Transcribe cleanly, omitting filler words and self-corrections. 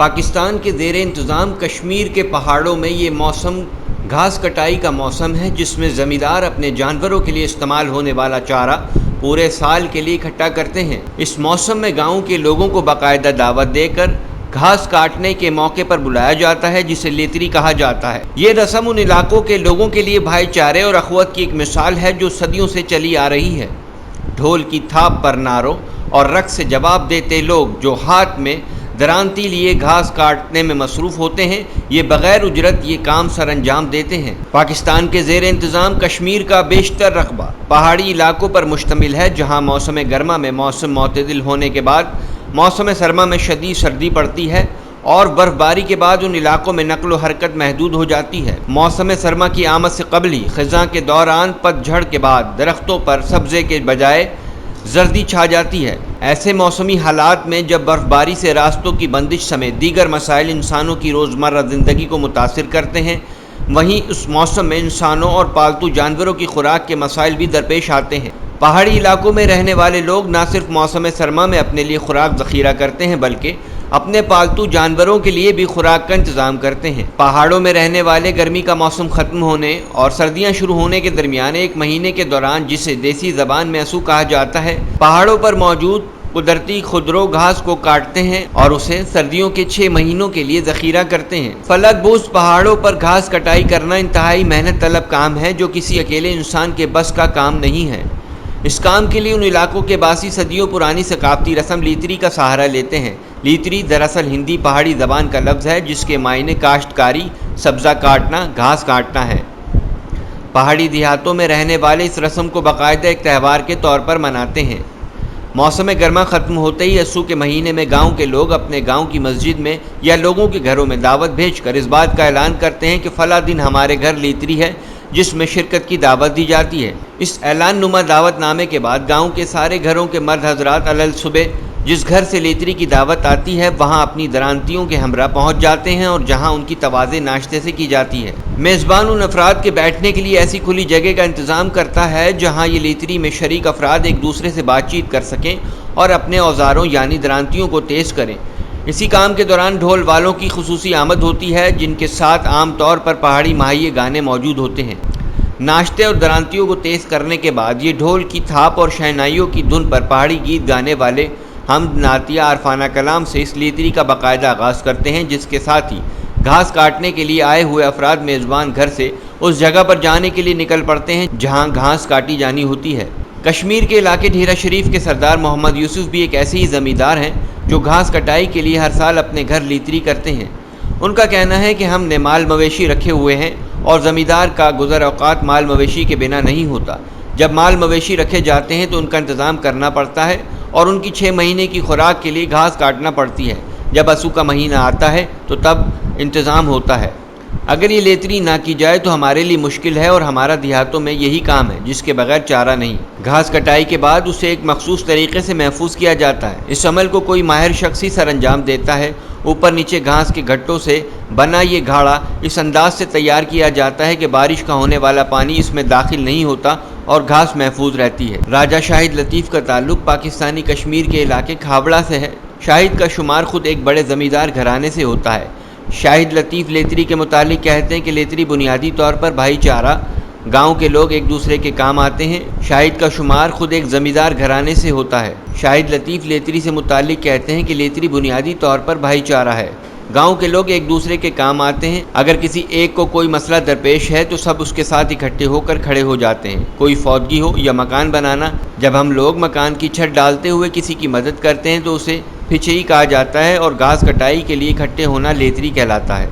پاکستان کے زیر انتظام کشمیر کے پہاڑوں میں یہ موسم گھاس کٹائی کا موسم ہے، جس میں زمیندار اپنے جانوروں کے لیے استعمال ہونے والا چارہ پورے سال کے لیے اکٹھا کرتے ہیں۔ اس موسم میں گاؤں کے لوگوں کو باقاعدہ دعوت دے کر گھاس کاٹنے کے موقع پر بلایا جاتا ہے، جسے لیتری کہا جاتا ہے۔ یہ رسم ان علاقوں کے لوگوں کے لیے بھائی چارے اور اخوت کی ایک مثال ہے جو صدیوں سے چلی آ رہی ہے۔ ڈھول کی تھاپ پر نعروں اور رقص سے جواب دیتے لوگ جو ہاتھ میں درانتی لیے گھاس کاٹنے میں مصروف ہوتے ہیں، یہ بغیر اجرت یہ کام سر انجام دیتے ہیں۔ پاکستان کے زیر انتظام کشمیر کا بیشتر رقبہ پہاڑی علاقوں پر مشتمل ہے، جہاں موسم گرما میں موسم معتدل ہونے کے بعد موسم سرما میں شدید سردی پڑتی ہے اور برف باری کے بعد ان علاقوں میں نقل و حرکت محدود ہو جاتی ہے۔ موسم سرما کی آمد سے قبل ہی خزاں کے دوران پت جھڑ کے بعد درختوں پر سبزے کے بجائے زردی چھا جاتی ہے۔ ایسے موسمی حالات میں جب برف باری سے راستوں کی بندش سمیت دیگر مسائل انسانوں کی روزمرہ زندگی کو متاثر کرتے ہیں، وہیں اس موسم میں انسانوں اور پالتو جانوروں کی خوراک کے مسائل بھی درپیش آتے ہیں۔ پہاڑی علاقوں میں رہنے والے لوگ نہ صرف موسم سرما میں اپنے لیے خوراک ذخیرہ کرتے ہیں، بلکہ اپنے پالتو جانوروں کے لیے بھی خوراک کا انتظام کرتے ہیں۔ پہاڑوں میں رہنے والے گرمی کا موسم ختم ہونے اور سردیاں شروع ہونے کے درمیان ایک مہینے کے دوران، جسے دیسی زبان میں اسو کہا جاتا ہے، پہاڑوں پر موجود قدرتی خودرو گھاس کو کاٹتے ہیں اور اسے سردیوں کے 6 مہینوں کے لیے ذخیرہ کرتے ہیں۔ فلک بوس پہاڑوں پر گھاس کٹائی کرنا انتہائی محنت طلب کام ہے جو کسی اکیلے انسان کے بس کا کام نہیں ہے۔ اس کام کے لیے ان علاقوں کے باسی صدیوں پرانی ثقافتی رسم لیتری کا سہارا لیتے ہیں۔ لیتری دراصل ہندی پہاڑی زبان کا لفظ ہے، جس کے معنی کاشتکاری، سبزہ کاٹنا، گھاس کاٹنا ہے۔ پہاڑی دیہاتوں میں رہنے والے اس رسم کو باقاعدہ ایک تہوار کے طور پر مناتے ہیں۔ موسم گرما ختم ہوتے ہی اسو کے مہینے میں گاؤں کے لوگ اپنے گاؤں کی مسجد میں یا لوگوں کے گھروں میں دعوت بھیج کر اس بات کا اعلان کرتے ہیں کہ فلاں دن ہمارے گھر لیتری ہے، جس میں شرکت کی دعوت دی جاتی ہے۔ اس اعلان نما دعوت نامے کے بعد گاؤں کے سارے گھروں کے مرد حضرات علل صبح جس گھر سے لیتری کی دعوت آتی ہے وہاں اپنی درانتیوں کے ہمراہ پہنچ جاتے ہیں، اور جہاں ان کی تواضع ناشتے سے کی جاتی ہے۔ میزبان ان افراد کے بیٹھنے کے لیے ایسی کھلی جگہ کا انتظام کرتا ہے جہاں یہ لیتری میں شریک افراد ایک دوسرے سے بات چیت کر سکیں اور اپنے اوزاروں یعنی درانتیوں کو تیز کریں۔ اسی کام کے دوران ڈھول والوں کی خصوصی آمد ہوتی ہے، جن کے ساتھ عام طور پر پہاڑی ماہیے گانے موجود ہوتے ہیں۔ ناشتے اور درانتیوں کو تیز کرنے کے بعد یہ ڈھول کی تھاپ اور شہنائیوں کی دھن پر پہاڑی گیت گانے والے حمد نعتیہ عرفانہ کلام سے اس لیتری کا باقاعدہ آغاز کرتے ہیں، جس کے ساتھ ہی گھاس کاٹنے کے لیے آئے ہوئے افراد میزبان گھر سے اس جگہ پر جانے کے لیے نکل پڑتے ہیں جہاں گھاس کاٹی جانی ہوتی ہے۔ کشمیر کے علاقے ڈھیرا شریف کے سردار محمد یوسف بھی ایک ایسے ہی زمیندار ہیں جو گھاس کٹائی کے لیے ہر سال اپنے گھر لیتری کرتے ہیں۔ ان کا کہنا ہے کہ ہم نے مال مویشی رکھے ہوئے ہیں اور زمیندار کا گزر اوقات مال مویشی کے بنا نہیں ہوتا۔ جب مال مویشی رکھے جاتے ہیں تو ان کا انتظام کرنا پڑتا ہے اور ان کی 6 مہینے کی خوراک کے لیے گھاس کاٹنا پڑتی ہے۔ جب اسو کا مہینہ آتا ہے تو تب انتظام ہوتا ہے۔ اگر یہ لیتری نہ کی جائے تو ہمارے لیے مشکل ہے، اور ہمارا دیہاتوں میں یہی کام ہے جس کے بغیر چارہ نہیں۔ گھاس کٹائی کے بعد اسے ایک مخصوص طریقے سے محفوظ کیا جاتا ہے۔ اس عمل کو کوئی ماہر شخص ہی سر انجام دیتا ہے۔ اوپر نیچے گھاس کے گھٹوں سے بنا یہ گھاڑا اس انداز سے تیار کیا جاتا ہے کہ بارش کا ہونے والا پانی اس میں داخل نہیں ہوتا اور گھاس محفوظ رہتی ہے۔ راجہ شاہد لطیف کا تعلق پاکستانی کشمیر کے علاقے کھابڑا سے ہے۔ شاہد کا شمار خود ایک بڑے زمیندار گھرانے سے ہوتا ہے۔ شاہد لطیف لیتری کے متعلق کہتے ہیں کہ لیتری بنیادی طور پر بھائی چارہ، گاؤں کے لوگ ایک دوسرے کے کام آتے ہیں۔ شاہد کا شمار خود ایک زمیندار گھرانے سے ہوتا ہے۔ شاہد لطیف لیتری سے متعلق کہتے ہیں کہ لیتری بنیادی طور پر بھائی چارہ ہے، گاؤں کے لوگ ایک دوسرے کے کام آتے ہیں۔ اگر کسی ایک کو کوئی مسئلہ درپیش ہے تو سب اس کے ساتھ اکٹھے ہو کر کھڑے ہو جاتے ہیں۔ کوئی فوتگی ہو یا مکان بنانا، جب ہم لوگ مکان کی چھت ڈالتے ہوئے کسی کی مدد کرتے ہیں تو اسے پھچئی کہا جاتا ہے، اور گھاس کٹائی کے لیے اکٹھے ہونا لیتری کہلاتا ہے۔